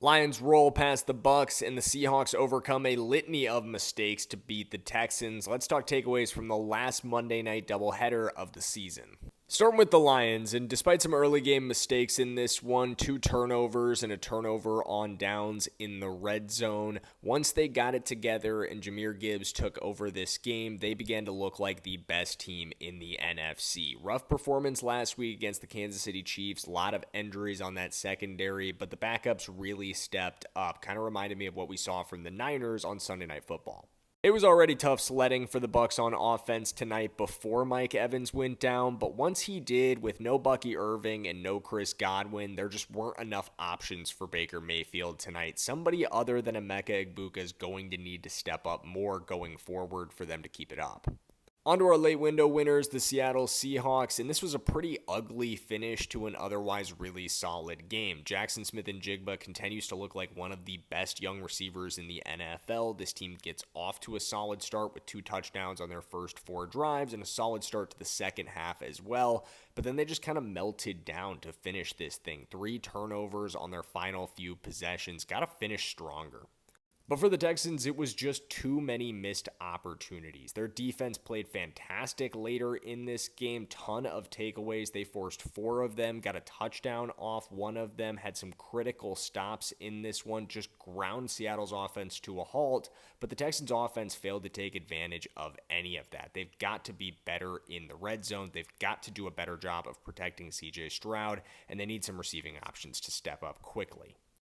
Lions roll past the Bucks, and the Seahawks overcome a litany of mistakes to beat the Texans. Let's talk takeaways from the last Monday night doubleheader of the season. Starting with the Lions, and despite some early game mistakes in this one, 2 turnovers and a turnover on downs in the red zone, once they got it together and Jahmyr Gibbs took over this game, they began to look like the best team in the NFC. Rough performance last week against the Kansas City Chiefs, a lot of injuries on that secondary, but the backups really stepped up. Kind of reminded me of what we saw from the Niners on Sunday Night Football. It was already tough sledding for the Bucks on offense tonight before Mike Evans went down, but once he did, with no Bucky Irving and no Chris Godwin, there just weren't enough options for Baker Mayfield tonight. Somebody other than Emeka Egbuka is going to need to step up more going forward for them to keep it up. On to our late window winners, the Seattle Seahawks, and this was a pretty ugly finish to an otherwise really solid game. Jackson Smith-Njigba continues to look like one of the best young receivers in the NFL. This team gets off to a solid start with 2 touchdowns on their first 4 drives and a solid start to the second half as well, but then they just kind of melted down to finish this thing. 3 turnovers on their final few possessions. Got to finish stronger. But for the Texans, it was just too many missed opportunities. Their defense played fantastic later in this game. Ton of takeaways. They forced 4 of them, got a touchdown off one of them, had some critical stops in this one, just ground Seattle's offense to a halt. But the Texans' offense failed to take advantage of any of that. They've got to be better in the red zone. They've got to do a better job of protecting CJ Stroud, and they need some receiving options to step up quickly.